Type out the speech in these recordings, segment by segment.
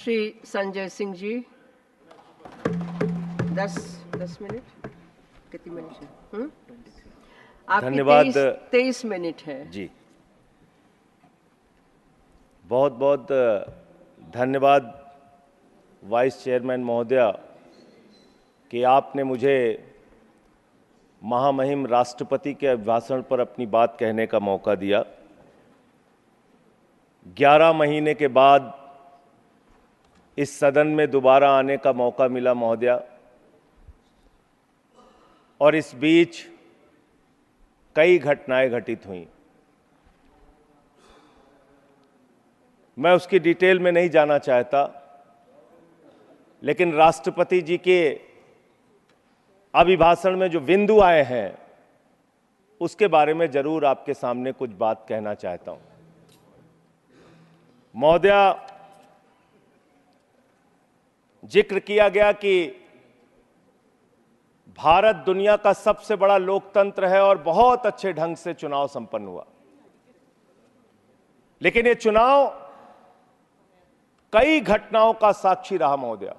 Shri Sanjay Singh ji, 10 minute, कितनी minute है? आपकी धन्यवाद। 23 मिनट है जी, बहुत बहुत धन्यवाद वाइस चेयरमैन महोदया कि आपने मुझे महामहिम राष्ट्रपति के अभिभाषण पर अपनी बात कहने का मौका दिया। 11 महीने के बाद इस सदन में दोबारा आने का मौका मिला महोदया, और इस बीच कई घटनाएं घटित हुई। मैं उसकी डिटेल में नहीं जाना चाहता, लेकिन राष्ट्रपति जी के अभिभाषण में जो बिंदु आए हैं उसके बारे में जरूर आपके सामने कुछ बात कहना चाहता हूं। महोदया, जिक्र किया गया कि भारत दुनिया का सबसे बड़ा लोकतंत्र है और बहुत अच्छे ढंग से चुनाव संपन्न हुआ, लेकिन ये चुनाव कई घटनाओं का साक्षी रहा महोदया।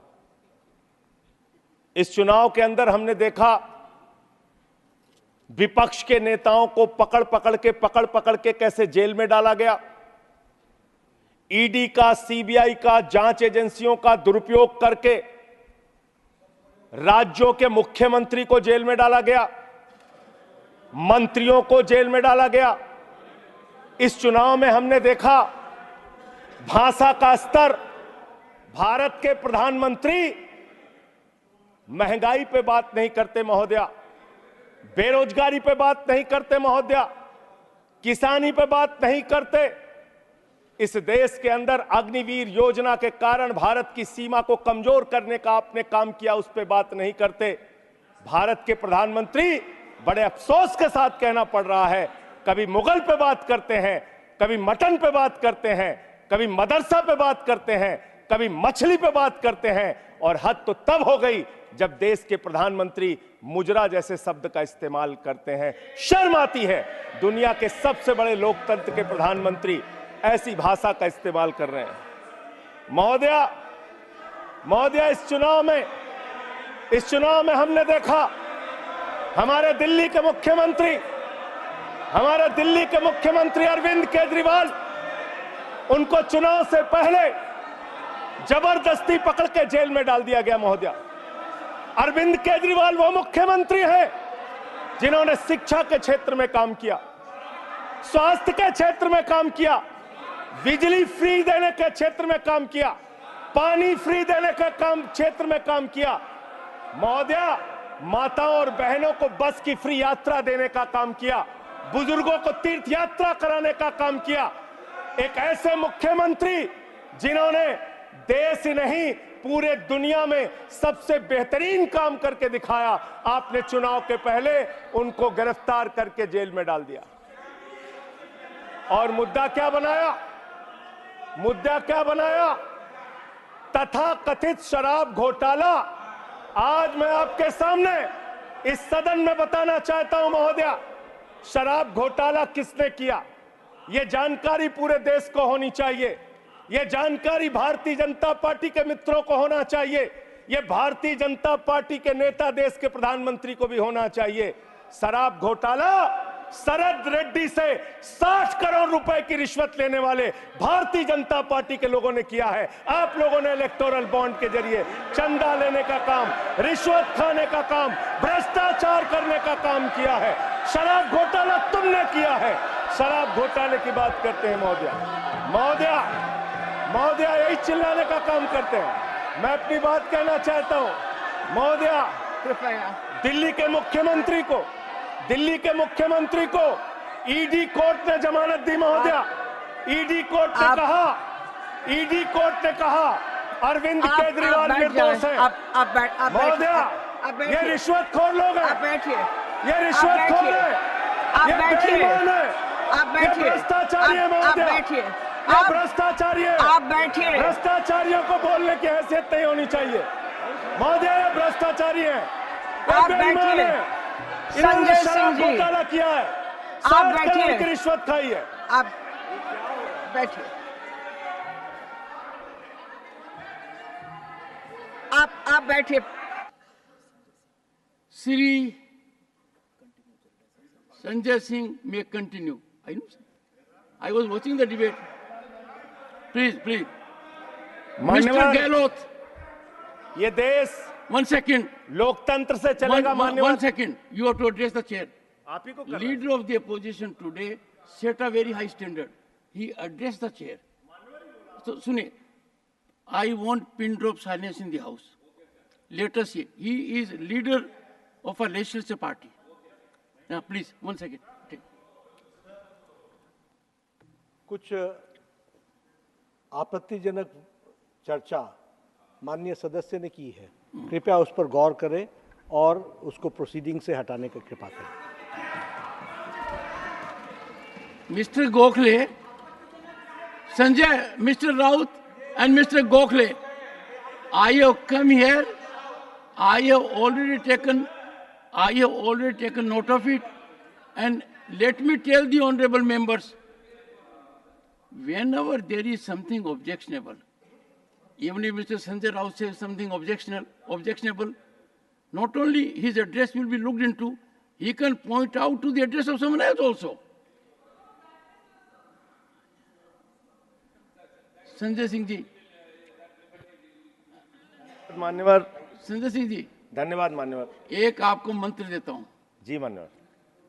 इस चुनाव के अंदर हमने देखा विपक्ष के नेताओं को पकड़ पकड़ के कैसे जेल में डाला गया। ईडी का, सीबीआई का, जांच एजेंसियों का दुरुपयोग करके राज्यों के मुख्यमंत्री को जेल में डाला गया, मंत्रियों को जेल में डाला गया। इस चुनाव में हमने देखा भाषा का स्तर। भारत के प्रधानमंत्री महंगाई पे बात नहीं करते महोदया, बेरोजगारी पे बात नहीं करते महोदया, किसानी पे बात नहीं करते। इस देश के अंदर अग्निवीर योजना के कारण भारत की सीमा को कमजोर करने का आपने काम किया, उस पे बात नहीं करते। भारत के प्रधानमंत्री, बड़े अफसोस के साथ कहना पड़ रहा है, कभी मुगल पे बात करते हैं, कभी मटन पे बात करते हैं, कभी मदरसा पे बात करते हैं, कभी मछली पे बात करते हैं, और हद तो तब हो गई जब देश के प्रधानमंत्री मुजरा जैसे शब्द का इस्तेमाल करते हैं। शर्म आती है, दुनिया के सबसे बड़े लोकतंत्र के प्रधानमंत्री ऐसी भाषा का इस्तेमाल कर रहे हैं। महोदया, इस चुनाव में हमने देखा हमारे दिल्ली के मुख्यमंत्री अरविंद केजरीवाल, उनको चुनाव से पहले जबरदस्ती पकड़ के जेल में डाल दिया गया महोदया। अरविंद केजरीवाल वो मुख्यमंत्री हैं जिन्होंने शिक्षा के क्षेत्र में काम किया, स्वास्थ्य के क्षेत्र में काम किया, बिजली फ्री देने के क्षेत्र में काम किया, पानी फ्री देने के क्षेत्र में काम किया। महोदया, माताओं और बहनों को बस की फ्री यात्रा देने का काम किया, बुजुर्गों को तीर्थ यात्रा कराने का काम किया। एक ऐसे मुख्यमंत्री जिन्होंने देश ही नहीं पूरे दुनिया में सबसे बेहतरीन काम करके दिखाया, आपने चुनाव के पहले उनको गिरफ्तार करके जेल में डाल दिया। और मुद्दा क्या बनाया? तथाकथित शराब घोटाला। आज मैं आपके सामने इस सदन में बताना चाहता हूं महोदया, शराब घोटाला किसने किया, यह जानकारी पूरे देश को होनी चाहिए। यह जानकारी भारतीय जनता पार्टी के मित्रों को होना चाहिए। यह भारतीय जनता पार्टी के नेता, देश के प्रधानमंत्री को भी होना चाहिए। शराब घोटाला शरद रेड्डी से 60 करोड़ रुपए की रिश्वत लेने वाले भारतीय जनता पार्टी के लोगों ने किया है। आप लोगों ने इलेक्टोरल बॉन्ड के जरिए चंदा लेने का काम, रिश्वत खाने का काम, भ्रष्टाचार करने का काम किया है। शराब घोटाला तुमने किया है। शराब घोटाले की बात करते हैं महोदया, यही चिल्लाने का काम करते हैं। मैं अपनी बात कहना चाहता हूं महोदया, कृपया दिल्ली के मुख्यमंत्री को ईडी कोर्ट ने जमानत दी महोदया। ईडी कोर्ट ने कहा अरविंद केजरीवाल निर्दोष है। महोदया, ये रिश्वतखोर लोग हैं, ये रिश्वतखोर है, ये बेईमान है, ये भ्रष्टाचारी है महोदया, आप भ्रष्टाचारी है। आप बैठिए। भ्रष्टाचारियों को बोलने की हैसियत नहीं होनी चाहिए महोदया, ये भ्रष्टाचारी है, आप बैठिए। संजय सिंह जी, घोटाला किया है, आप बैठिए, की रिश्वत खाई है। आप बैठिए। आप बैठिए। Sri Sanjay Singh may continue. I know. I was watching the debate. Please, please. Mr. मान्यवर, Gehlot, ये देश 1 second. लोकतंत्र से चलेगा। One मान्यवर, second. You have to address the chair. आप ही को करना है। Leader of the opposition today set a very high standard. He addressed the chair. So, Sune, I want pin drop silence in the house. Let us see. He is leader of a legislative party. Now, please, 1 second. Take. कुछ आपत्तिजनक चर्चा माननीय सदस्य ने की है, कृपया उस पर गौर करें और उसको प्रोसीडिंग से हटाने की कृपा करें। Mr. Gokhale, Sanjay, Mr. Raut and Mr. Gokhale, I have come here. I have already taken note of it. And let me tell the honorable members, whenever there is something objectionable, even if Mr. Sanjay Raut says something objectionable, not only his address will be looked into, he can point out to the address of someone else also. Sanjay Singh ji, मान्यवर, संजय सिंह जी, धन्यवाद मान्यवर। एक आपको मंत्र देता हूं, जी मान्यवर।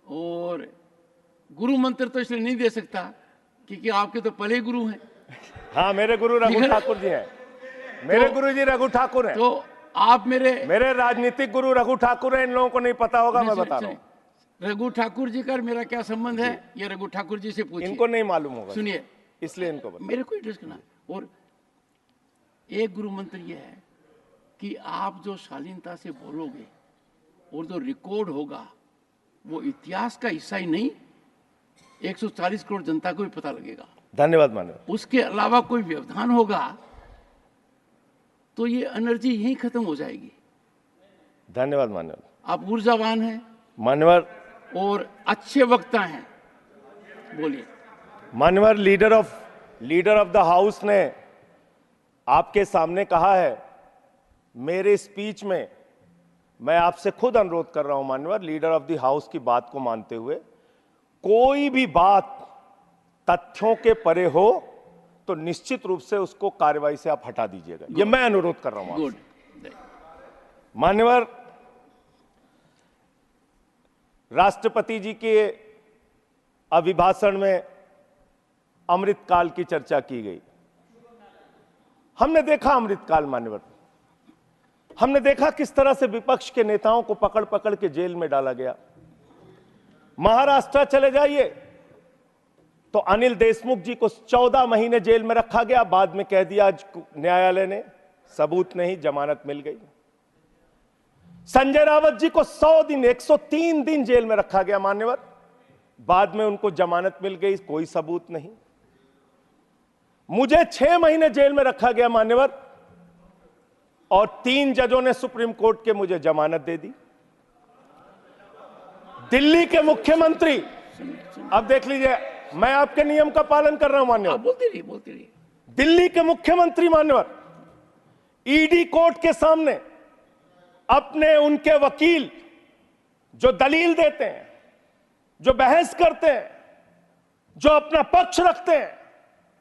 और गुरु मंत्र तो इसलिए नहीं दे सकता क्योंकि आपके तो पहले ही गुरु हैं। हाँ, मेरे गुरु रघु ठाकुर जी हैं। मेरे गुरु जी रघु ठाकुर हैं। तो आप मेरे राजनीतिक गुरु रघु ठाकुर हैं। इन लोगों को नहीं पता होगा, मैं बता रहा हूँ। रघु ठाकुर जी का मेरा क्या संबंध है, ये रघु ठाकुर जी से पूछिए। इनको नहीं मालूम होगा, सुनिए, इसलिए इनको बता। मेरे को एड्रेस करना। और एक गुरु मंत्र यह है कि आप जो शालीनता से बोलोगे और जो रिकॉर्ड होगा वो इतिहास का हिस्सा ही नहीं, 140 करोड़ जनता को भी पता लगेगा। धन्यवाद मान्यवर। उसके अलावा कोई व्यवधान होगा तो ये एनर्जी यहीं खत्म हो जाएगी। धन्यवाद मान्यवर। आप ऊर्जावान हैं मान्यवर, और अच्छे वक्ता हैं, बोलिए। मान्यवर, लीडर ऑफ द हाउस ने आपके सामने कहा है। मेरे स्पीच में मैं आपसे खुद अनुरोध कर रहा हूं मान्यवर, लीडर ऑफ द हाउस की बात को मानते हुए, कोई भी बात तथ्यों के परे हो तो निश्चित रूप से उसको कार्रवाई से आप हटा दीजिएगा। ये मैं अनुरोध कर रहा हूं गुड। मान्यवर, राष्ट्रपति जी के अभिभाषण में अमृतकाल की चर्चा की गई। हमने देखा अमृतकाल मान्यवर, हमने देखा किस तरह से विपक्ष के नेताओं को पकड़ पकड़ के जेल में डाला गया। महाराष्ट्र चले जाइए तो अनिल देशमुख जी को 14 महीने जेल में रखा गया, बाद में कह दिया न्यायालय ने सबूत नहीं, जमानत मिल गई। संजय रावत जी को 100 दिन 103 दिन जेल में रखा गया मान्यवर, बाद में उनको जमानत मिल गई, कोई सबूत नहीं। मुझे 6 महीने जेल में रखा गया मान्यवर, और 3 जजों ने सुप्रीम कोर्ट के मुझे जमानत दे दी। दिल्ली के मुख्यमंत्री, अब देख लीजिए, मैं आपके नियम का पालन कर रहा हूं मान्यवर। बोलते रहिए। दिल्ली के मुख्यमंत्री मान्यवर ईडी कोर्ट के सामने अपने उनके वकील जो दलील देते हैं, जो बहस करते हैं, जो अपना पक्ष रखते हैं,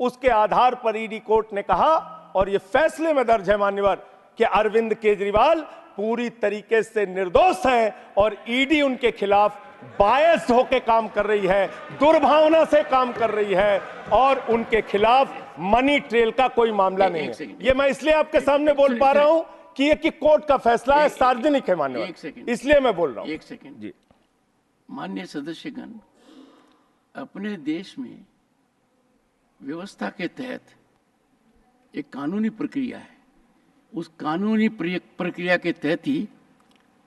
उसके आधार पर ईडी कोर्ट ने कहा, और यह फैसले में दर्ज है मान्यवर, कि अरविंद केजरीवाल पूरी तरीके से निर्दोष हैं और ईडी उनके खिलाफ बायस होकर काम कर रही है, दुर्भावना से काम कर रही है, और उनके खिलाफ मनी ट्रेल का कोई मामला नहीं है। ये मैं इसलिए आपके सामने बोल पा रहा हूं कि ये कि कोर्ट का फैसला है, सार्वजनिक है मान्यवर, इसलिए मैं बोल रहा हूं। एक सेकंड जी। माननीय सदस्यगण, अपने देश में व्यवस्था के तहत एक कानूनी प्रक्रिया है। उस कानूनी प्रक्रिया के तहत ही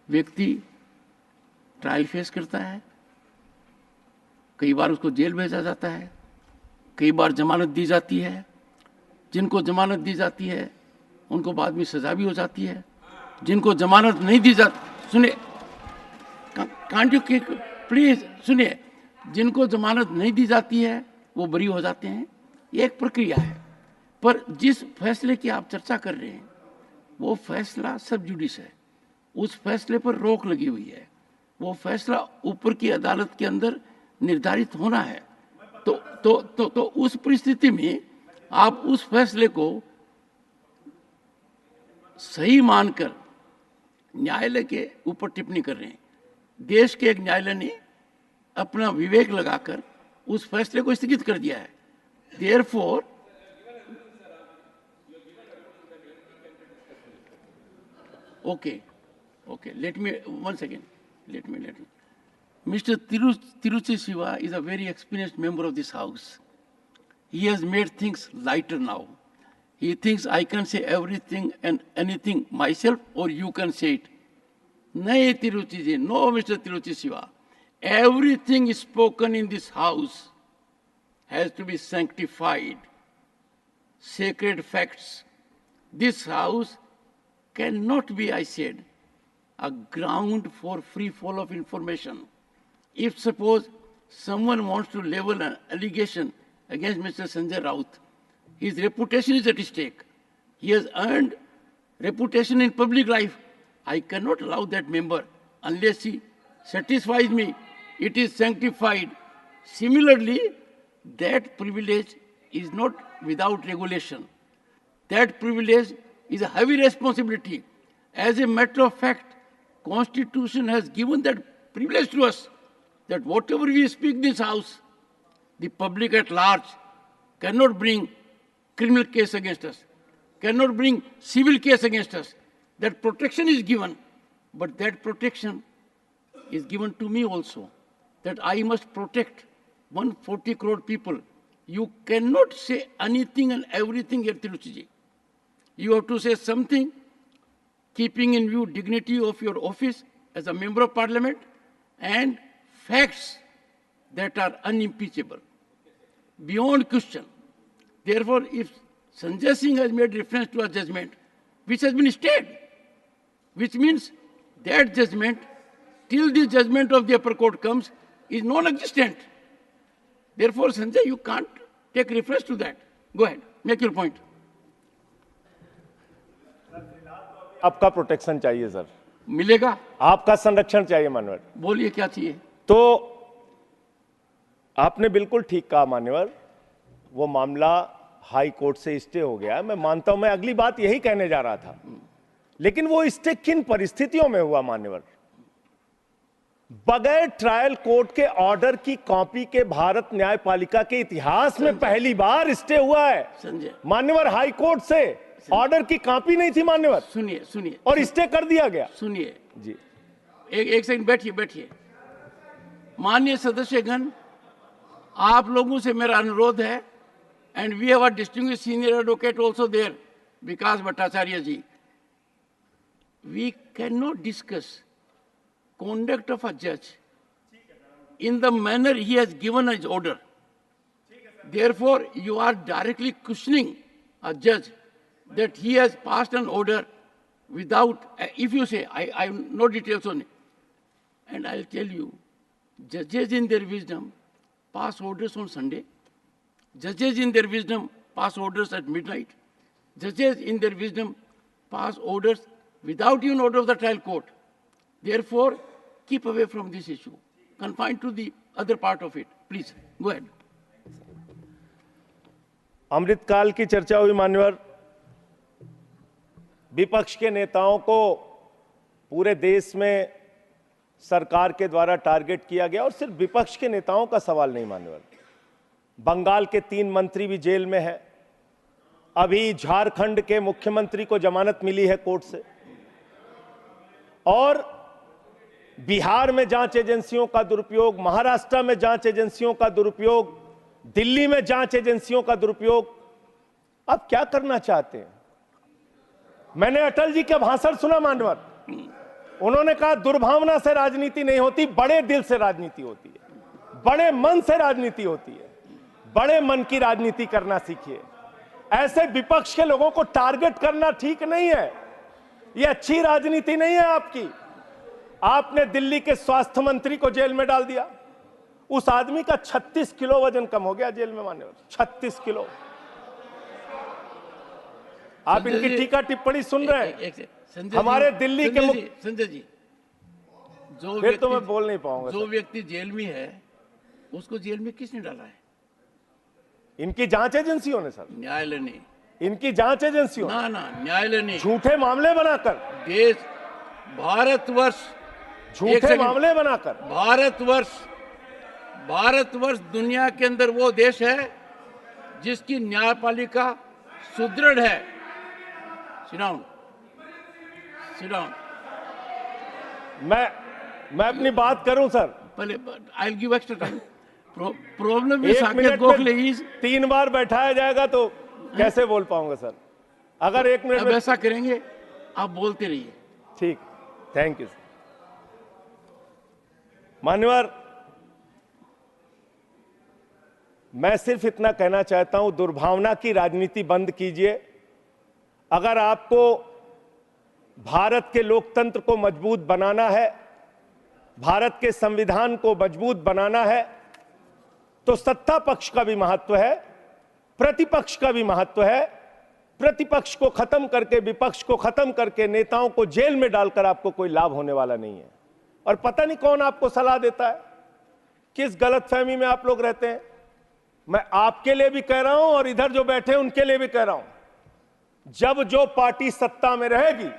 व्यक्ति ट्रायल फेस करता है, कई बार उसको जेल भेजा जाता है, कई बार जमानत दी जाती है। जिनको जमानत दी जाती है उनको बाद में सजा भी हो जाती है। जिनको जमानत नहीं दी जाती, सुनिए, कांट यू प्लीज सुनिए, जिनको जमानत नहीं दी जाती है वो बरी हो जाते हैं। ये एक प्रक्रिया है। पर जिस फैसले की आप चर्चा कर रहे हैं वो फैसला सब जुडिस है, उस फैसले पर रोक लगी हुई है, वो फैसला ऊपर की अदालत के अंदर निर्धारित होना है। तो उस परिस्थिति में आप उस फैसले को सही मानकर न्यायालय के ऊपर टिप्पणी कर रहे हैं। देश के एक न्यायालय ने अपना विवेक लगाकर उस फैसले को स्थगित कर दिया है। Therefore okay, let me one second. Let me. Mr. Tiruchi Siva is a very experienced member of this house. He has made things lighter now. He thinks I can say everything and anything myself, or you can say it. Nahi Tiruchi ji, no, Mr. Tiruchi Siva. Everything spoken in this house has to be sanctified. Sacred facts. This house cannot be, I said, a ground for free fall of information. If suppose someone wants to level an allegation against Mr. Sanjay Raut, his reputation is at stake. He has earned reputation in public life. I cannot allow that member unless he satisfies me it is sanctified. Similarly, that privilege is not without regulation. That privilege is a heavy responsibility. As a matter of fact, Constitution has given that privilege to us, that whatever we speak in this house, the public at large cannot bring criminal case against us, cannot bring civil case against us. That protection is given, but that protection is given to me also, that I must protect 140 crore people. You cannot say anything and everything here, Tiruchiji. You have to say something keeping in view dignity of your office as a member of parliament and facts that are unimpeachable, beyond question. Therefore, if Sanjay Singh has made reference to a judgment which has been stayed, which means that judgment, till the judgment of the upper court comes, is non-existent. Therefore, Sanjay, you can't take reference to that. Go ahead, make your point. आपका protection चाहिए sir, मिलेगा? आपका संरक्षण चाहिए मान्यवर। बोलिए क्या चाहिए? तो आपने बिल्कुल ठीक कहा मान्यवर, वो मामला हाई कोर्ट से स्टे हो गया। मैं मानता हूं, मैं अगली बात यही कहने जा रहा था, लेकिन वो स्टे किन परिस्थितियों में हुआ मान्यवर? बगैर ट्रायल कोर्ट के ऑर्डर की कॉपी के भारत न्यायपालिका के इतिहास में पहली बार स्टे हुआ है संजय मान्यवर। हाई कोर्ट से ऑर्डर की कॉपी नहीं थी मान्यवर, सुनिए और स्टे कर दिया गया। सुनिए जी, एक सेकंड बैठिए। माननीय सदस्यगण, आप लोगों से मेरा अनुरोध है, and we have a distinguished senior advocate also there, Vikas Bhattacharya ji, we can not discuss conduct of a judge in the manner he has given his order. Therefore, you are directly questioning a judge that he has passed an order without, if you say, I have no details on it. And I'll tell you, judges in their wisdom pass orders on Sunday. Judges in their wisdom pass orders at midnight. Judges in their wisdom pass orders without even order of the trial court. Therefore, keep away from this issue. Confine to the other part of it. Please, go ahead. अमृतकाल की चर्चा हुई मान्यवर। विपक्ष के नेताओं को पूरे देश में सरकार के द्वारा टारगेट किया गया, और सिर्फ विपक्ष के नेताओं का सवाल नहीं मान्यवर। बंगाल के 3 मंत्री भी जेल में हैं। अभी झारखंड के मुख्यमंत्री को जमानत मिली है कोर्ट से, और बिहार में जांच एजेंसियों का दुरुपयोग, महाराष्ट्र में जांच एजेंसियों का दुरुपयोग, दिल्ली में जांच एजेंसियों का दुरुपयोग। अब क्या करना चाहते हैं? मैंने अटल जी का भाषण सुना मान्यवर, उन्होंने कहा दुर्भावना से राजनीति नहीं होती, बड़े दिल से राजनीति होती है, बड़े मन से राजनीति होती है। बड़े मन की राजनीति करना सीखिए। ऐसे विपक्ष के लोगों को टारगेट करना ठीक नहीं है, ये अच्छी राजनीति नहीं है आपकी। आपने दिल्ली के स्वास्थ्य मंत्री को जेल में डाल दिया। उस आदमी का 36 किलो वजन कम हो गया जेल में मान्यवर, 36 किलो। आप संजय इनकी जी, टीका टिप्पणी सुन रहे हैं? संजय हमारे जी, दिल्ली के संजय मुख्य- जी, संजय जी, जो फिर तो मैं बोल नहीं पाऊंगा जो सर। व्यक्ति जेल में है उसको जेल में किसने डाला है? इनकी जांच एजेंसियों ने सर, न्यायालय ने। इनकी जांच एजेंसियों ने ना ना, न्यायालय ने। झूठे मामले बनाकर, देश, भारतवर्ष, एक झूठे सेकंड। मामले बनाकर भारतवर्ष दुनिया के अंदर वो देश है जिसकी न्यायपालिका सुदृढ़ है। Sit down. Sit down. मैं अपनी बात करूं सर। पहले I will give extra time. Problem with एक साकेत मिनट गोखले में इज 3 बार बैठाया जाएगा तो कैसे बोल पाऊंगा सर? अगर 1 मिनट अब में, ऐसा करेंगे, आप बोलते रहिए। ठीक, थैंक यू सर। मान्यवर, मैं सिर्फ इतना कहना चाहता हूं, दुर्भावना की राजनीति बंद कीजिए। अगर आपको भारत के लोकतंत्र को मजबूत बनाना है, भारत के संविधान को मजबूत बनाना है, तो सत्ता पक्ष का भी महत्व है, प्रतिपक्ष का भी महत्व है। प्रतिपक्ष को खत्म करके, विपक्ष को खत्म करके, नेताओं को जेल में डालकर आपको कोई लाभ होने वाला नहीं है। और पता नहीं कौन आपको सलाह देता है, किस गलतफहमी में आप लोग रहते हैं। मैं आपके लिए भी कह रहा हूं और इधर जो बैठे हैं उनके लिए भी कह रहा हूं, जब जो पार्टी सत्ता में रहेगी,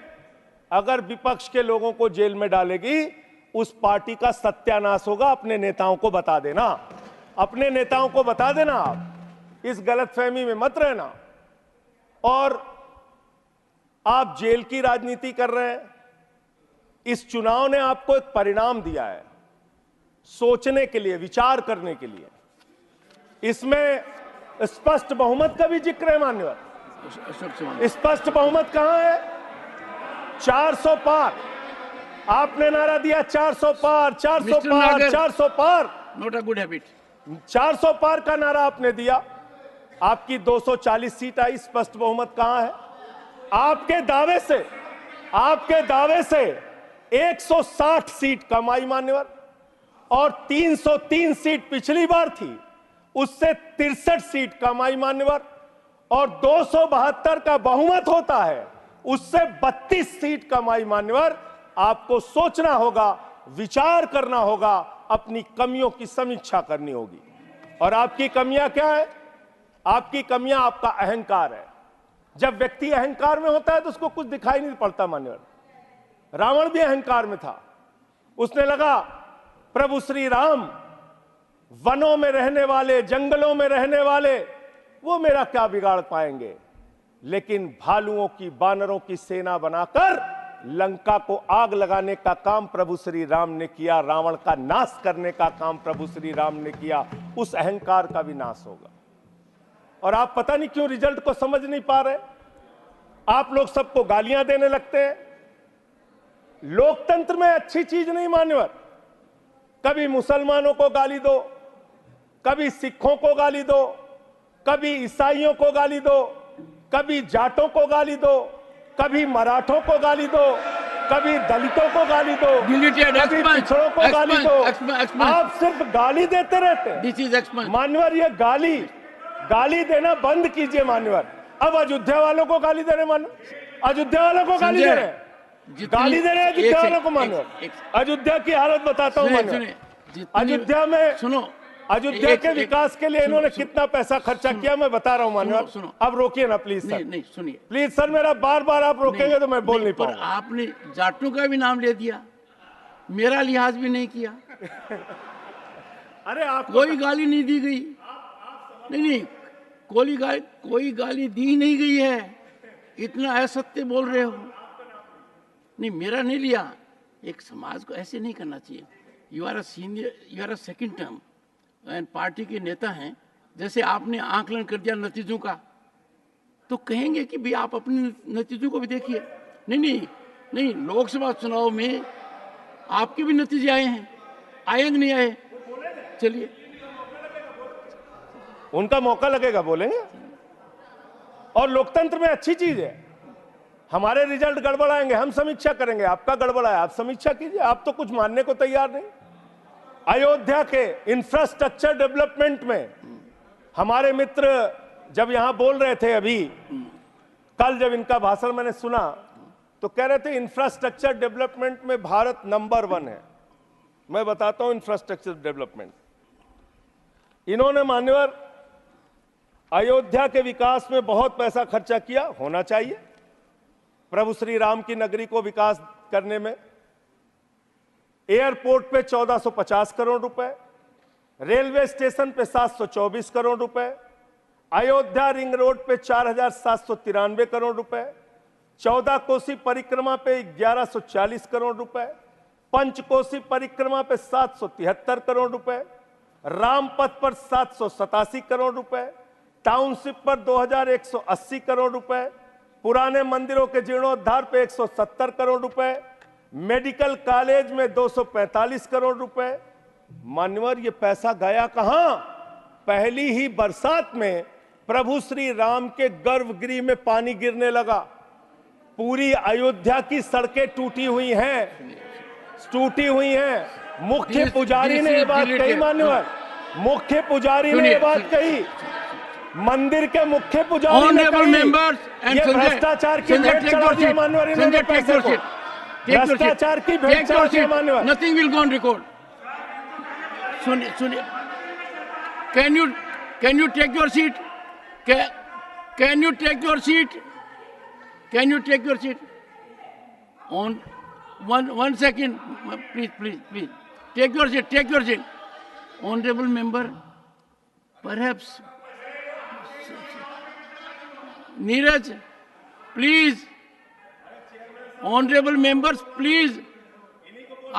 अगर विपक्ष के लोगों को जेल में डालेगी, उस पार्टी का सत्यानाश होगा। अपने नेताओं को बता देना, अपने नेताओं को बता देना। आप इस गलतफहमी में मत रहना। और आप जेल की राजनीति कर रहे हैं। इस चुनाव ने आपको एक परिणाम दिया है, सोचने के लिए, विचार करने के लिए। इसमें स्पष्ट बहुमत का भी जिक्र है मान्यवर। स्पष्ट बहुमत कहां है? 400 पार। आपने नारा दिया 400 पार, 400 पार, 400 पार। Not a good habit. 400 पार का नारा आपने दिया। आपकी 240 सीट आई। स्पष्ट बहुमत कहां है? आपके दावे से 160 सीट कम आई मान्यवर, और 303 सीट पिछली बार थी, उससे 63 सीट कम आई मान्यवर। और 272 का बहुमत होता है, उससे 32 सीट कम आई मान्यवर। आपको सोचना होगा, विचार करना होगा, अपनी कमियों की समीक्षा करनी होगी। और आपकी कमियां क्या है? आपकी कमियां आपका अहंकार है। जब व्यक्ति अहंकार में होता है तो उसको कुछ दिखाई नहीं पड़ता मान्यवर। रावण भी अहंकार में था। उसने लगा प्रभु श्री राम वनों में रहने वाले, जंगलों में रहने वाले, वो मेरा क्या बिगाड़ पाएंगे। लेकिन भालुओं की, बानरों की सेना बनाकर लंका को आग लगाने का काम प्रभु श्री राम ने किया, रावण का नाश करने का काम प्रभु श्री राम ने किया। उस अहंकार का भी नाश होगा। और आप पता नहीं क्यों रिजल्ट को समझ नहीं पा रहे। आप लोग सबको गालियां देने लगते हैं। लोकतंत्र में अच्छी चीज नहीं मान्यवर। कभी मुसलमानों को गाली दो, कभी सिखों को गाली दो, कभी ईसाइयों को गाली दो, कभी जाटों को गाली दो, कभी मराठों को गाली दो, कभी दलितों को गाली दो, कभी पिछड़ों को गाली दो। आप सिर्फ गाली देते रहते हैं। दिस इज एक्सपेंस मान्यवर, ये गाली देना बंद कीजिए मान्यवर। अब अयोध्या वालों को गाली दे रहे मान्यवर, अयोध्या वालों को गाली दे रहे हैं, गाली दे रहे हैं अयोध्या वालों को मान्यवर। अयोध्या की हालत बताता हूं मान्यवर। अयोध्या में, सुनो, अयोध्या के विकास के लिए इन्होंने कितना पैसा खर्चा किया मैं बता रहा हूं मान्यवर। अब रोकिए ना प्लीज सर। नहीं सुनिए प्लीज सर, मेरा बार आप रोकेंगे तो मैं बोल नहीं पाऊंगा। आपने जाटों का भी नाम ले दिया, मेरा लिहाज भी नहीं किया। अरे आप कोई गाली नहीं दी गई। नहीं, कोई गाली दी नहीं गई है। इतना असत्य बोल रहे हो। नहीं, मेरा नहीं लिया। एक समाज को ऐसे नहीं करना चाहिए। You are a senior, you are a second term and party के नेता हैं। जैसे आपने आकलन कर दिया नतीजों का, तो कहेंगे कि भाई आप अपने नतीजों को भी देखिए। नहीं, लोकसभा चुनाव में आपके भी नतीजे आए हैं, आए नहीं आए? चलिए, उनका मौका लगेगा, बोलेंगे। और लोकतंत्र में अच्छी चीज है, हमारे रिजल्ट गड़बड़ाएंगे, हम समीक्षा करेंगे। आपका गड़बड़ाया, आप समीक्षा कीजिए। आप तो कुछ मानने को तैयार नहीं। अयोध्या के इंफ्रास्ट्रक्चर डेवलपमेंट में हमारे मित्र जब यहां बोल रहे थे अभी, कल जब इनका भाषण मैंने सुना तो कह रहे थे इंफ्रास्ट्रक्चर डेवलपमेंट में भारत नंबर 1 है। मैं बताता हूं इंफ्रास्ट्रक्चर डेवलपमेंट। इन्होंने मान्यवर अयोध्या के विकास में बहुत पैसा खर्चा किया, होना चाहिए, प्रभु श्री राम की नगरी को विकास करने में। एयरपोर्ट पे 1450 करोड़ रुपए, रेलवे स्टेशन पे 724 करोड़ रुपए, अयोध्या रिंग रोड पे 4793 करोड़ रुपए, 14 कोसी परिक्रमा पे 1140 करोड़ रुपए, पंचकोसी परिक्रमा पे 773 करोड़ रुपए, रामपथ पर 787 करोड़ रुपए, टाउनशिप पर 2180 करोड़ रुपए, पुराने मंदिरों के जीर्णोद्धार पे 170 करोड़ रुपए, मेडिकल कॉलेज में 245 करोड़ रुपए। मान्यवर ये पैसा गया कहां? पहली ही बरसात में प्रभु श्री राम के गर्भगृह में पानी गिरने लगा। पूरी अयोध्या की सड़कें टूटी हुई हैं। मुख्य पुजारी ने ये बात कही मान्यवर, मुख्य पुजारी ने ये बात कही, मंदिर के मुख्य पुजारी ने कही, ये भ्रष्टाचार की भेंट चढ़ा दिया मान्यवर इन्होंने पैसे को, भ्रष्टाचार की भेंट चढ़ा दिया मान्यवर। Nothing will go on record. सुनिए, can you take your seat? Can you take your seat? Can you take your seat? On one second, please. Take your seat. Honorable member, perhaps. Neeraj, please. Honorable members, please.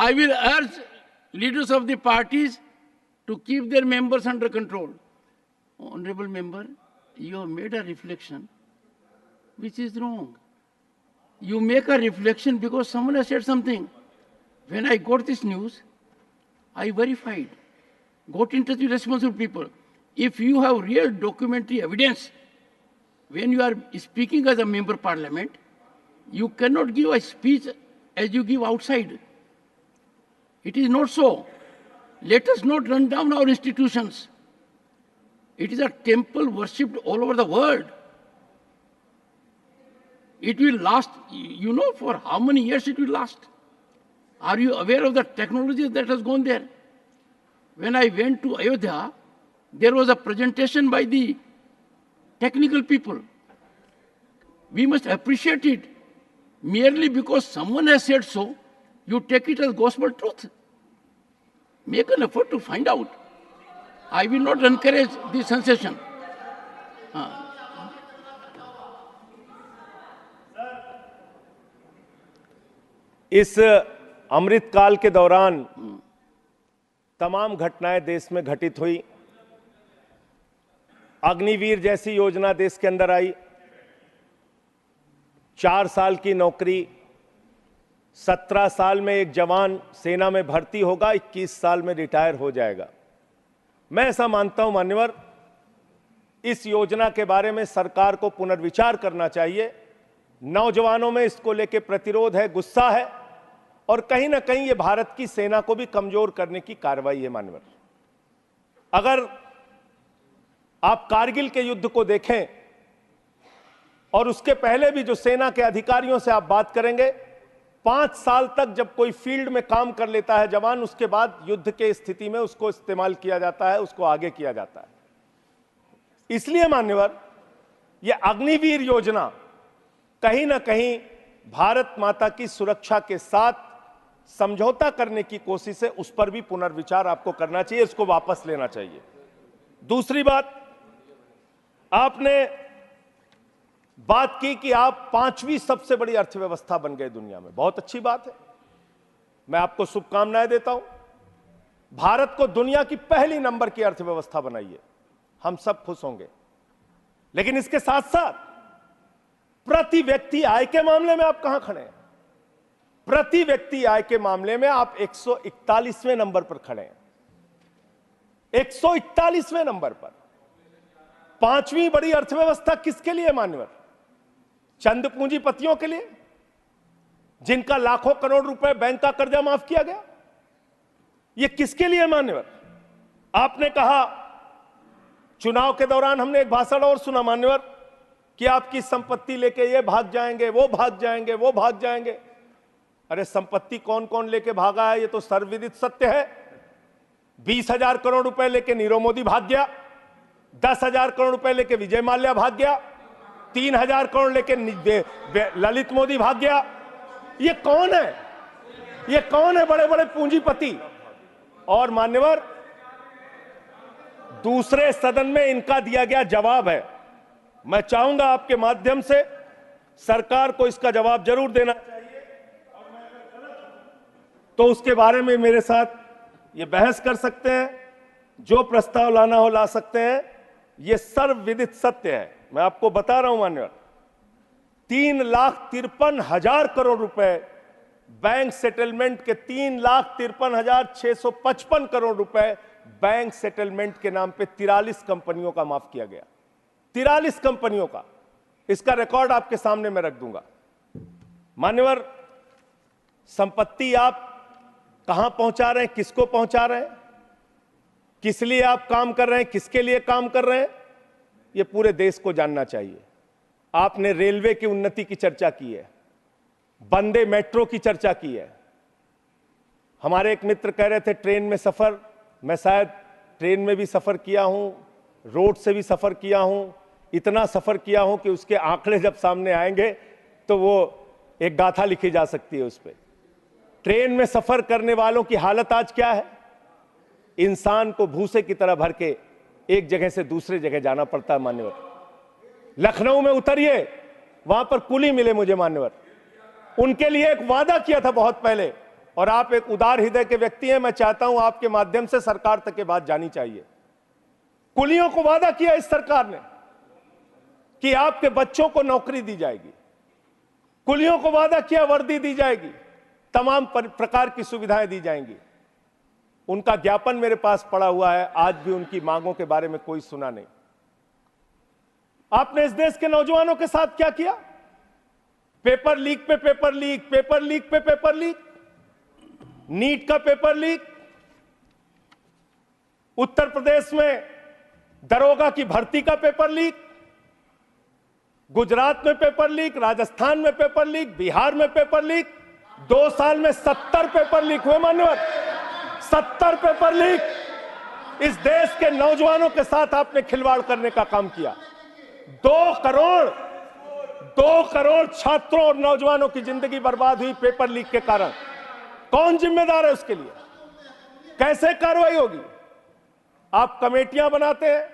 I will urge leaders of the parties to keep their members under control. Honorable member, you have made a reflection which is wrong. You make a reflection because someone has said something. When I got this news, I verified, got in touch with responsible people. If you have real documentary evidence, when you are speaking as a member of parliament, you cannot give a speech as you give outside. It is not so. Let us not run down our institutions. It is a temple worshipped all over the world. It will last, you know, for how many years it will last? Are you aware of the technology that has gone there? When I went to Ayodhya, there was a presentation by the technical people. We must appreciate it. Merely because someone has said so, you take it as gospel truth. Make an effort to find out. I will not encourage the sensation. इस अमृत काल के दौरान तमाम घटनाएं देश में घटित हुई। अग्निवीर जैसी योजना देश के अंदर आई, 4 साल की नौकरी, 17 साल में एक जवान सेना में भर्ती होगा, 21 साल में रिटायर हो जाएगा। मैं ऐसा मानता हूं मान्यवर, इस योजना के बारे में सरकार को पुनर्विचार करना चाहिए। नौजवानों में इसको लेकर प्रतिरोध है, गुस्सा है, और कहीं ना कहीं ये भारत की सेना को भी कमजोर करने की कार्रवाई है मान्यवर। अगर आप कारगिल के युद्ध को देखें और उसके पहले भी जो सेना के अधिकारियों से आप बात करेंगे, 5 साल तक जब कोई फील्ड में काम कर लेता है जवान, उसके बाद युद्ध के स्थिति में उसको इस्तेमाल किया जाता है, उसको आगे किया जाता है। इसलिए मान्यवर, यह अग्निवीर योजना कहीं ना कहीं भारत माता की सुरक्षा के साथ समझौता करने की कोशिश है, उस पर भी पुनर्विचार आपको करना चाहिए, इसको वापस लेना चाहिए। दूसरी बात, आपने बात की कि आप 5वीं सबसे बड़ी अर्थव्यवस्था बन गए दुनिया में। बहुत अच्छी बात है, मैं आपको शुभकामनाएं देता हूं। भारत को दुनिया की पहली नंबर की अर्थव्यवस्था बनाइए, हम सब खुश होंगे। लेकिन इसके साथ साथ प्रति व्यक्ति आय के मामले में आप कहां खड़े हैं? प्रति व्यक्ति आय के मामले में आप 141वें नंबर पर खड़े हैं, 141वें नंबर पर। 5वीं बड़ी अर्थव्यवस्था किसके लिए मान्यवर? चंद पूंजीपतियों के लिए, जिनका लाखों करोड़ रुपए बैंक का कर्जा माफ किया गया। यह किसके लिए मान्यवर? आपने कहा, चुनाव के दौरान हमने एक भाषण और सुना मान्यवर, कि आपकी संपत्ति लेके ये भाग जाएंगे, वो भाग जाएंगे, वो भाग जाएंगे। अरे संपत्ति कौन कौन लेके भागा है ये तो सर्वविदित सत्य है। 20,000 करोड़ रुपए लेके नीरव मोदी भाग गया, 10,000 करोड़ रुपए लेके विजय माल्या भाग गया, 3,000 करोड़ लेके ललित मोदी भाग गया। ये कौन है? ये कौन है? बड़े बड़े पूंजीपति। और मान्यवर, दूसरे सदन में इनका दिया गया जवाब है। मैं चाहूंगा आपके माध्यम से सरकार को इसका जवाब जरूर देना चाहिए, तो उसके बारे में मेरे साथ ये बहस कर सकते हैं, जो प्रस्ताव लाना हो ला सकते हैं। ये सर्वविदित सत्य है। मैं आपको बता रहा हूं मान्यवर, 3,53,000 करोड़ रुपए बैंक सेटलमेंट के, 3,53,655 करोड़ रुपए बैंक सेटलमेंट के नाम पे 43 कंपनियों का माफ किया गया। 43 कंपनियों का। इसका रिकॉर्ड आपके सामने मैं रख दूंगा। मान्यवर, संपत्ति आप कहां पहुंचा रहे हैं, किसको पहुंचा रहे हैं, किस लिए आप काम कर रहे हैं, किसके लिए काम कर रहे हैं, यह पूरे देश को जानना चाहिए। आपने रेलवे की उन्नति की चर्चा की है, वंदे मेट्रो की चर्चा की है। हमारे एक मित्र कह रहे थे ट्रेन में सफर, मैं शायद ट्रेन में भी सफर किया हूं, रोड से भी सफर किया हूं, इतना सफर किया हूं कि उसके आंकड़े जब सामने आएंगे तो वो एक गाथा लिखी जा सकती है उस पर। ट्रेन में सफर करने वालों की हालत आज क्या है? इंसान को भूसे की तरह भर के एक जगह से दूसरे जगह जाना पड़ता है मान्यवर। लखनऊ में उतरिए, वहां पर कुली मिले मुझे मान्यवर, उनके लिए एक वादा किया था बहुत पहले, और आप एक उदार हृदय के व्यक्ति हैं, मैं चाहता हूं आपके माध्यम से सरकार तक ये बात जानी चाहिए। कुलियों को वादा किया इस सरकार ने कि आपके बच्चों को नौकरी दी जाएगी, कुलियों को वादा किया वर्दी दी जाएगी, तमाम प्रकार की सुविधाएं दी जाएंगी। उनका ज्ञापन मेरे पास पड़ा हुआ है, आज भी उनकी मांगों के बारे में कोई सुना नहीं। आपने इस देश के नौजवानों के साथ क्या किया? पेपर लीक पे पेपर लीक, पेपर लीक पे पेपर लीक, नीट का पेपर लीक, उत्तर प्रदेश में दरोगा की भर्ती का पेपर लीक, गुजरात में पेपर लीक, राजस्थान में पेपर लीक, बिहार में पेपर लीक। 2 साल में 70 पेपर लीक हुए मान्यवर, 70 पेपर लीक। इस देश के नौजवानों के साथ आपने खिलवाड़ करने का काम किया। 2 करोड़ छात्रों और नौजवानों की जिंदगी बर्बाद हुई पेपर लीक के कारण। कौन जिम्मेदार है उसके लिए? कैसे कार्रवाई होगी? आप कमेटियां बनाते हैं।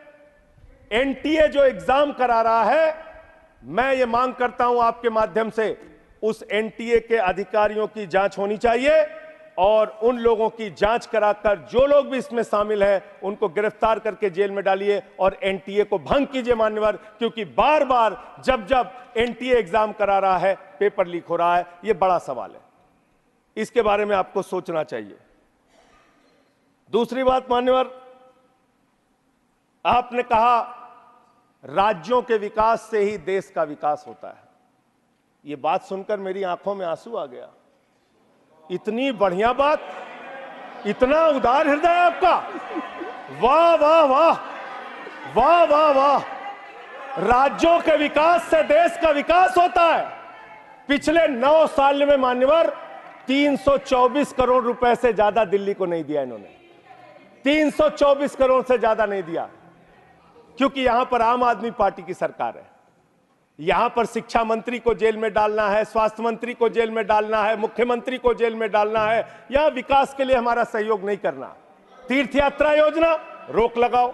एनटीए जो एग्जाम करा रहा है, मैं ये मांग करता हूं आपके माध्यम से, उस एनटीए के अधिकारियों की जांच होनी चाहिए, और उन लोगों की जांच कराकर जो लोग भी इसमें शामिल हैं उनको गिरफ्तार करके जेल में डालिए और एनटीए को भंग कीजिए मान्यवर, क्योंकि बार बार जब जब एनटीए एग्जाम करा रहा है पेपर लीक हो रहा है। यह बड़ा सवाल है, इसके बारे में आपको सोचना चाहिए। दूसरी बात मान्यवर, आपने कहा राज्यों के विकास से ही देश का विकास होता है। यह बात सुनकर मेरी आंखों में आंसू आ गया। इतनी बढ़िया बात, इतना उदार हृदय आपका, वाह वाह वाह, वाह वाह वाह। राज्यों के विकास से देश का विकास होता है। पिछले 9 साल में मान्यवर 324 करोड़ रुपए से ज्यादा दिल्ली को नहीं दिया इन्होंने, 324 करोड़ से ज्यादा नहीं दिया, क्योंकि यहां पर आम आदमी पार्टी की सरकार है। यहां पर शिक्षा मंत्री को जेल में डालना है, स्वास्थ्य मंत्री को जेल में डालना है, मुख्यमंत्री को जेल में डालना है। यहां विकास के लिए हमारा सहयोग नहीं करना। तीर्थ यात्रा योजना रोक लगाओ,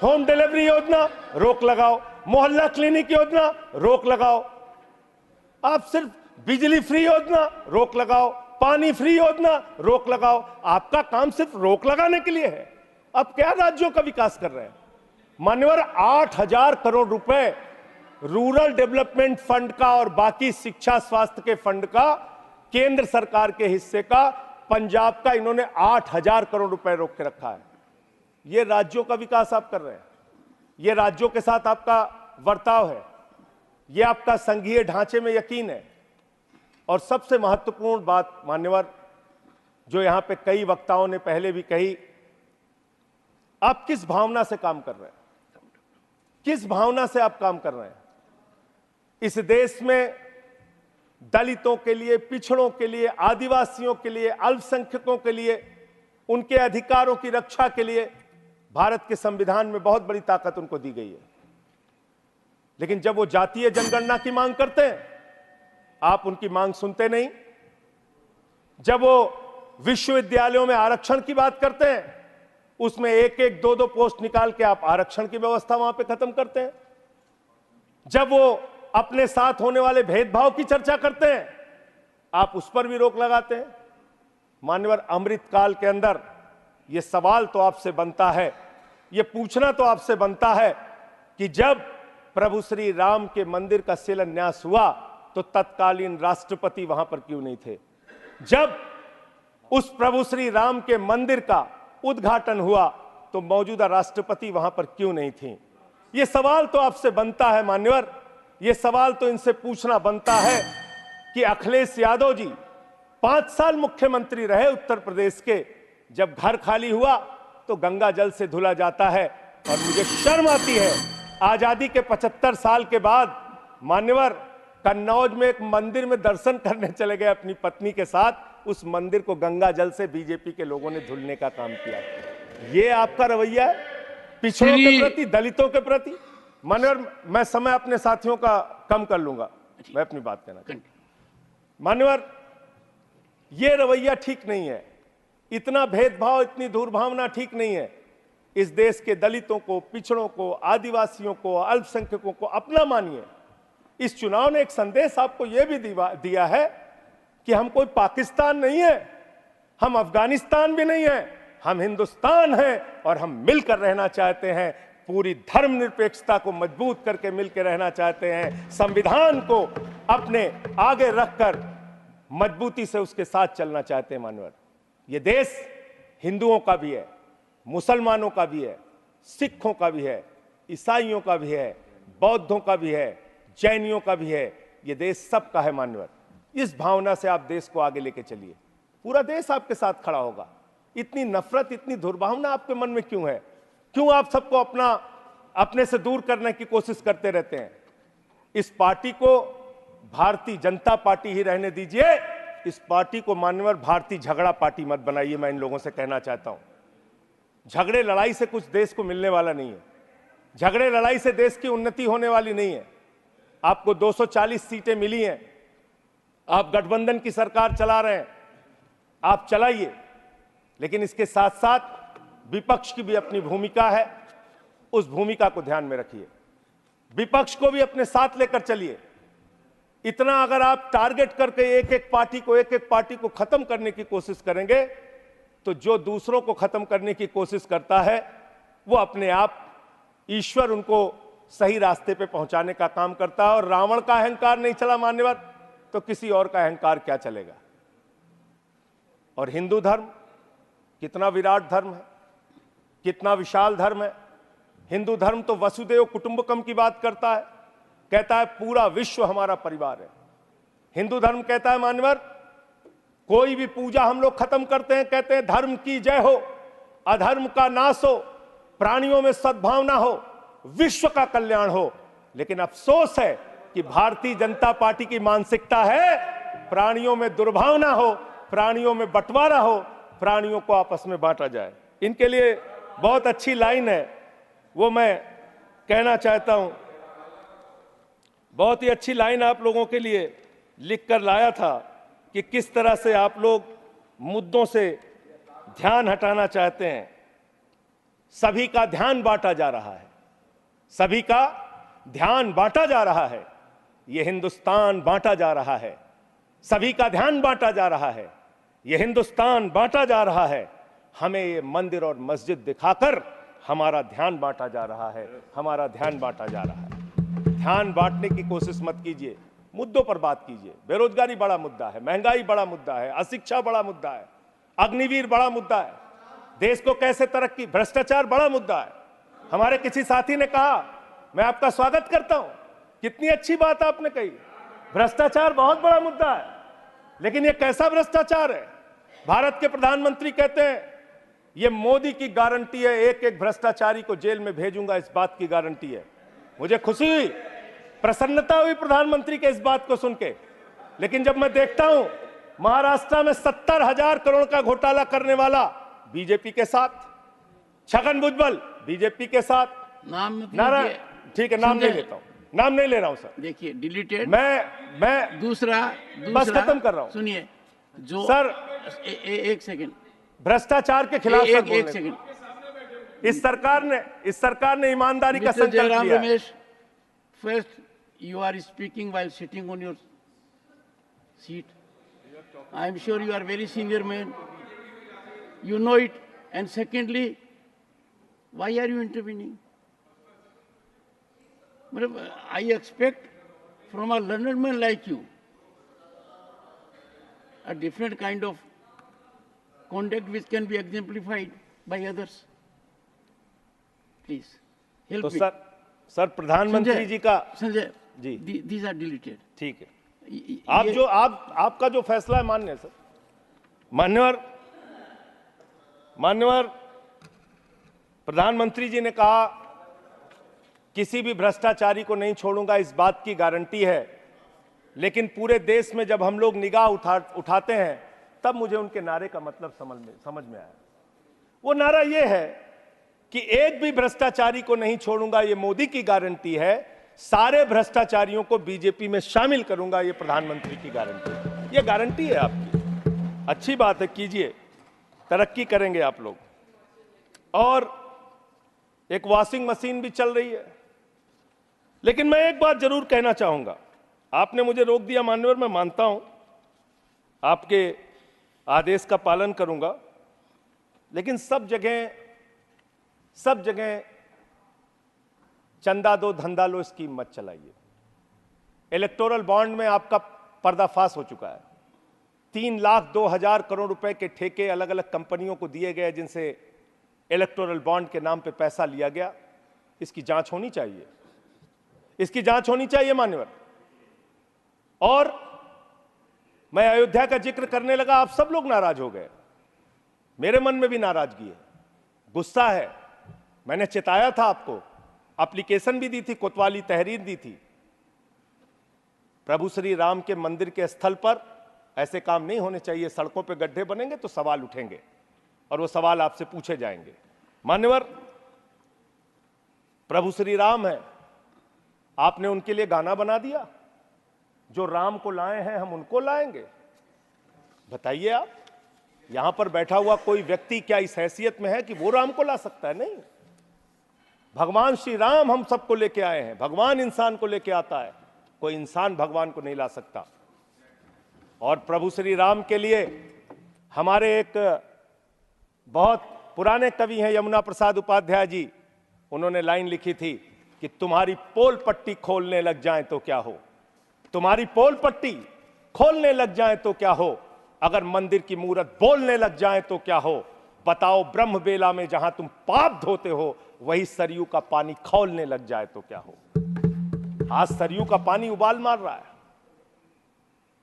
होम डिलीवरी योजना रोक लगाओ, मोहल्ला क्लिनिक योजना रोक लगाओ, आप सिर्फ बिजली फ्री योजना रोक लगाओ, पानी फ्री योजना रोक लगाओ। आपका काम सिर्फ रोक लगाने के लिए है। अब क्या राज्यों का विकास कर रहे हैं मान्यवर? 8,000 करोड़ रुपए रूरल डेवलपमेंट फंड का और बाकी शिक्षा स्वास्थ्य के फंड का, केंद्र सरकार के हिस्से का, पंजाब का, इन्होंने 8,000 करोड़ रुपए रोक के रखा है। यह राज्यों का विकास आप कर रहे हैं, यह राज्यों के साथ आपका वर्ताव है, यह आपका संघीय ढांचे में यकीन है। और सबसे महत्वपूर्ण बात मान्यवर, जो यहां पे कई वक्ताओं ने पहले भी कही, आप किस भावना से काम कर रहे हैं, किस भावना से आप काम कर रहे हैं? इस देश में दलितों के लिए, पिछड़ों के लिए, आदिवासियों के लिए, अल्पसंख्यकों के लिए, उनके अधिकारों की रक्षा के लिए भारत के संविधान में बहुत बड़ी ताकत उनको दी गई है। लेकिन जब वो जातीय जनगणना की मांग करते हैं, आप उनकी मांग सुनते नहीं। जब वो विश्वविद्यालयों में आरक्षण की बात करते हैं, उसमें एक एक दो दो पोस्ट निकाल के आप आरक्षण की व्यवस्था वहां पे खत्म करते हैं। जब वो अपने साथ होने वाले भेदभाव की चर्चा करते हैं, आप उस पर भी रोक लगाते हैं। मान्यवर, अमृतकाल के अंदर यह सवाल तो आपसे बनता है, यह पूछना तो आपसे बनता है कि जब प्रभु श्री राम के मंदिर का शिलान्यास हुआ तो तत्कालीन राष्ट्रपति वहां पर क्यों नहीं थे? जब उस प्रभु श्री राम के मंदिर का उद्घाटन हुआ तो मौजूदा राष्ट्रपति वहां पर क्यों नहीं थी? यह सवाल तो आपसे बनता है मान्यवर, यह सवाल तो इनसे पूछना बनता है कि अखिलेश यादव जी 5 साल मुख्यमंत्री रहे उत्तर प्रदेश के, जब घर खाली हुआ तो गंगा जल से धुला जाता है। और मुझे शर्म आती है, आजादी के 75 साल के बाद मान्यवर कन्नौज में एक मंदिर में दर्शन करने चले गए अपनी पत्नी के साथ, उस मंदिर को गंगा जल से बीजेपी के लोगों ने धुलने का काम किया। ये आपका रवैया है पिछड़ों के प्रति, दलितों के प्रति? मान्यवर, मैं समय अपने साथियों का कम कर लूंगा, मैं अपनी बात कहना चाहता हूं। मान्यवर, ये रवैया ठीक नहीं है, इतना भेदभाव, इतनी दुर्भावना ठीक नहीं है। इस देश के दलितों को, पिछड़ों को, आदिवासियों को, अल्पसंख्यकों को अपना मानिए। इस चुनाव ने एक संदेश आपको यह भी दिया है कि हम कोई पाकिस्तान नहीं है, हम अफगानिस्तान भी नहीं है, हम हिंदुस्तान हैं और हम मिलकर रहना चाहते हैं। पूरी धर्मनिरपेक्षता को मजबूत करके मिलकर रहना चाहते हैं। संविधान को अपने आगे रखकर मजबूती से उसके साथ चलना चाहते हैं। मानवर, यह देश हिंदुओं का भी है, मुसलमानों का भी है, सिखों का भी है, ईसाइयों का भी है, बौद्धों का भी है, जैनियों का भी है। यह देश सबका है। मानवर, इस भावना से आप देश को आगे लेके चलिए, पूरा देश आपके साथ खड़ा होगा। इतनी नफरत, इतनी दुर्भावना आपके मन में क्यों है? क्यों आप सबको अपने से दूर करने की कोशिश करते रहते हैं? इस पार्टी को भारतीय जनता पार्टी ही रहने दीजिए। इस पार्टी को मान्यवर भारतीय झगड़ा पार्टी मत बनाइए। मैं इन लोगों से कहना चाहता हूं, झगड़े लड़ाई से कुछ देश को मिलने वाला नहीं है। झगड़े लड़ाई से देश की उन्नति होने वाली नहीं है। आपको 240 सीटें मिली हैं, आप गठबंधन की सरकार चला रहे हैं, आप चलाइए, लेकिन इसके साथ साथ विपक्ष की भी अपनी भूमिका है, उस भूमिका को ध्यान में रखिए। विपक्ष को भी अपने साथ लेकर चलिए। इतना अगर आप टारगेट करके एक एक पार्टी को खत्म करने की कोशिश करेंगे तो जो दूसरों को खत्म करने की कोशिश करता है वो अपने आप ईश्वर उनको सही रास्ते पे पहुंचाने का काम करता है। और रावण का अहंकार नहीं चला मान्यवर तो किसी और का अहंकार क्या चलेगा? और हिंदू धर्म कितना विराट धर्म है, कितना विशाल धर्म है। हिंदू धर्म तो वसुदेव कुटुंबकम की बात करता है, कहता है पूरा विश्व हमारा परिवार है। हिंदू धर्म कहता है मान्यवर, कोई भी पूजा हम लोग खत्म करते हैं, कहते हैं धर्म की जय हो, अधर्म का नाश हो, प्राणियों में सद्भावना हो, विश्व का कल्याण हो। लेकिन अफसोस है कि भारतीय जनता पार्टी की मानसिकता है प्राणियों में दुर्भावना हो, प्राणियों में बंटवारा हो, प्राणियों को आपस में बांटा जाए। इनके लिए बहुत अच्छी लाइन है, वो मैं कहना चाहता हूं। बहुत ही अच्छी लाइन आप लोगों के लिए लिख कर लाया था कि किस तरह से आप लोग मुद्दों से ध्यान हटाना चाहते हैं। सभी का ध्यान बांटा जा रहा है, सभी का ध्यान बांटा जा रहा है। यह हिंदुस्तान बांटा जा रहा है, सभी का ध्यान बांटा जा रहा है, यह हिंदुस्तान बांटा जा रहा है। हमें ये मंदिर और मस्जिद दिखाकर हमारा ध्यान बांटा जा रहा है, हमारा ध्यान बांटा जा रहा है। ध्यान बांटने की कोशिश मत कीजिए, मुद्दों पर बात कीजिए। बेरोजगारी बड़ा मुद्दा है, महंगाई बड़ा मुद्दा है, अशिक्षा बड़ा मुद्दा है, अग्निवीर बड़ा मुद्दा है, देश को कैसे तरक्की, भ्रष्टाचार बड़ा मुद्दा है। हमारे किसी साथी ने कहा, मैं आपका स्वागत करता हूं, कितनी अच्छी बात आपने कही, भ्रष्टाचार बहुत बड़ा मुद्दा है। लेकिन यह कैसा भ्रष्टाचार है? भारत के प्रधानमंत्री कहते हैं यह मोदी की गारंटी है, एक एक भ्रष्टाचारी को जेल में भेजूंगा, इस बात की गारंटी है। मुझे खुशी हुई प्रसन्नता हुई प्रधानमंत्री के इस बात को सुन के। लेकिन जब मैं देखता हूं महाराष्ट्र में 70,000 करोड़ का घोटाला करने वाला बीजेपी के साथ, छगन भुजबल बीजेपी के साथ, नाम मत नारायण, लीजिए। ठीक है नाम नहीं लेता हूं, नाम नहीं ले रहा हूं सर। देखिए डिलीटेड। मैं दूसरा बस खत्म कर रहा हूं। सुनिए जो सर एक सेकंड, भ्रष्टाचार के खिलाफ सर एक बोलने सेकंड। इस सरकार ने ईमानदारी का मिस्टर संकल्प जयराम लिया है। Ramesh, first you are speaking while sitting on your seat. I am sure you are very senior man. You know it. And secondly, why are you intervening? मतलब I expect from a learned man like you a different kind of conduct which can be exemplified by others. Please help तो me. Sir प्रधानमंत्री जी का Sanjay ji. these are deleted. ठीक है, आपका जो फैसला है मान्य सर। मान्यवर प्रधानमंत्री जी ने कहा किसी भी भ्रष्टाचारी को नहीं छोड़ूंगा, इस बात की गारंटी है। लेकिन पूरे देश में जब हम लोग निगाह उठाते हैं तब मुझे उनके नारे का मतलब समझ में आया। वो नारा ये है कि एक भी भ्रष्टाचारी को नहीं छोड़ूंगा, ये मोदी की गारंटी है। सारे भ्रष्टाचारियों को बीजेपी में शामिल करूंगा, ये प्रधानमंत्री की गारंटी है। ये गारंटी है आपकी। अच्छी बात है, कीजिए, तरक्की करेंगे आप लोग। और एक वॉशिंग मशीन भी चल रही है। लेकिन मैं एक बात जरूर कहना चाहूंगा, आपने मुझे रोक दिया मान्यवर, मैं मानता हूं आपके आदेश का पालन करूंगा। लेकिन सब जगह चंदा दो धंधा लो स्कीम मत चलाइए। इलेक्टोरल बॉन्ड में आपका पर्दाफाश हो चुका है। 3,02,000 करोड़ रुपए के ठेके अलग अलग कंपनियों को दिए गए, जिनसे इलेक्टोरल बॉन्ड के नाम पे पैसा लिया गया। इसकी जांच होनी चाहिए, इसकी जांच होनी चाहिए मान्यवर। और मैं अयोध्या का जिक्र करने लगा, आप सब लोग नाराज हो गए। मेरे मन में भी नाराजगी है, गुस्सा है। मैंने चेताया था आपको, एप्लीकेशन भी दी थी, कोतवाली तहरीर दी थी। प्रभु श्री राम के मंदिर के स्थल पर ऐसे काम नहीं होने चाहिए। सड़कों पे गड्ढे बनेंगे तो सवाल उठेंगे और वो सवाल आपसे पूछे जाएंगे। मान्यवर, प्रभु श्री राम है, आपने उनके लिए गाना बना दिया। जो राम को लाए हैं हम उनको लाएंगे। बताइए आप, यहां पर बैठा हुआ कोई व्यक्ति क्या इस हैसियत में है कि वो राम को ला सकता है? नहीं। भगवान श्री राम हम सबको लेके आए हैं। भगवान इंसान को लेके आता है, कोई इंसान भगवान को नहीं ला सकता। और प्रभु श्री राम के लिए हमारे एक बहुत पुराने कवि हैं यमुना प्रसाद उपाध्याय जी, उन्होंने लाइन लिखी थी कि तुम्हारी पोल पट्टी खोलने लग जाए तो क्या हो, तुम्हारी पोल पट्टी खोलने लग जाए तो क्या हो, अगर मंदिर की मूरत बोलने लग जाए तो क्या हो, बताओ ब्रह्म बेला में जहां तुम पाप धोते हो वही सरयू का पानी खौलने लग जाए तो क्या हो। आज सरयू का पानी उबाल मार रहा है।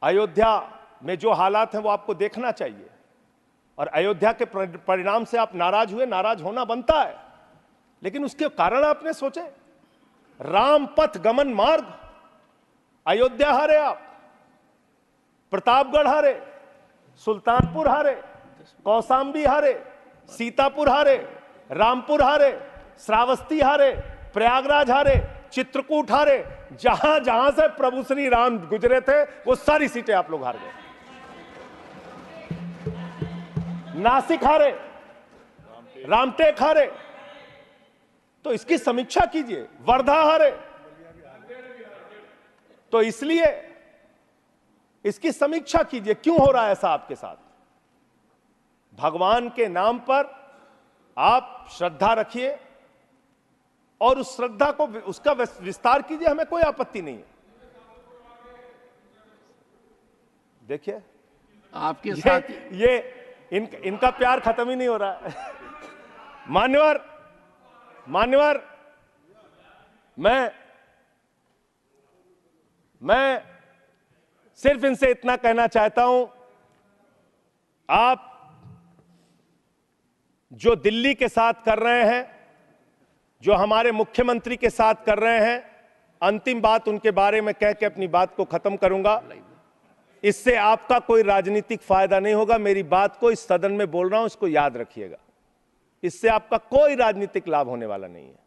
अयोध्या में जो हालात हैं वो आपको देखना चाहिए। और अयोध्या के परिणाम से आप नाराज हुए, नाराज होना बनता है, लेकिन उसके कारण आपने सोचे। राम पथ गमन मार्ग, अयोध्या हारे आप, प्रतापगढ़ हारे, सुल्तानपुर हारे, कौशाम्बी हारे, सीतापुर हारे, रामपुर हारे, श्रावस्ती हारे, प्रयागराज हारे, चित्रकूट हारे। जहां जहां से प्रभु श्री राम गुजरे थे वो सारी सीटें आप लोग हार गए। नासिक हारे, रामटेक हारे, तो इसकी समीक्षा कीजिए। वर्धा हारे, तो इसलिए इसकी समीक्षा कीजिए, क्यों हो रहा है ऐसा आपके साथ। भगवान के नाम पर आप श्रद्धा रखिए और उस श्रद्धा को, उसका विस्तार कीजिए, हमें कोई आपत्ति नहीं है। देखिए आपके साथ ये इनका प्यार खत्म ही नहीं हो रहा है। मान्यवर, मैं सिर्फ इनसे इतना कहना चाहता हूं, आप जो दिल्ली के साथ कर रहे हैं, जो हमारे मुख्यमंत्री के साथ कर रहे हैं, अंतिम बात उनके बारे में कह के अपनी बात को खत्म करूंगा। इससे आपका कोई राजनीतिक फायदा नहीं होगा। मेरी बात को इस सदन में बोल रहा हूं, इसको याद रखिएगा। इससे आपका कोई राजनीतिक लाभ होने वाला नहीं है।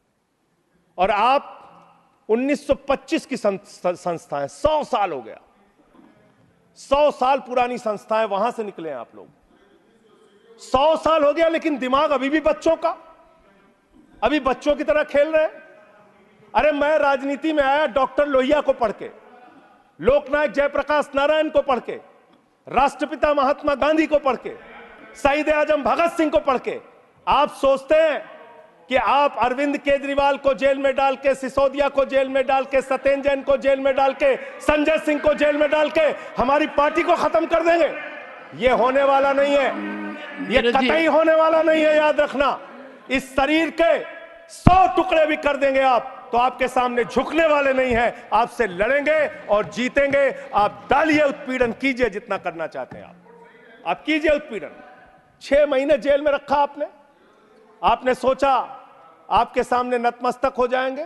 और आप 1925 की संस्थाएं, 100 साल हो गया, 100 साल पुरानी संस्थाएं, वहां से निकले हैं आप लोग। 100 साल हो गया, लेकिन दिमाग अभी भी बच्चों का, अभी बच्चों की तरह खेल रहे हैं। अरे मैं राजनीति में आया डॉक्टर लोहिया को पढ़ के, लोकनायक जयप्रकाश नारायण को पढ़ के, राष्ट्रपिता महात्मा गांधी को पढ़ के, शहीद आजम भगत सिंह को पढ़ के। आप सोचते हैं कि आप अरविंद केजरीवाल को जेल में डाल के, सिसोदिया को जेल में डाल के, सत्येंद्र जैन को जेल में डाल के, संजय सिंह को जेल में डाल के हमारी पार्टी को खत्म कर देंगे? ये होने वाला नहीं है, ये कतई होने वाला नहीं है। याद रखना, इस शरीर के 100 टुकड़े भी कर देंगे आप, तो आपके सामने झुकने वाले नहीं हैं। आपसे लड़ेंगे और जीतेंगे। आप डालिए, उत्पीड़न कीजिए, जितना करना चाहते हैं आप कीजिए उत्पीड़न। 6 महीने जेल में रखा आपने सोचा आपके सामने नतमस्तक हो जाएंगे?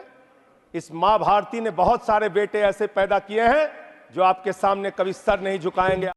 इस मां भारती ने बहुत सारे बेटे ऐसे पैदा किए हैं जो आपके सामने कभी सर नहीं झुकाएंगे।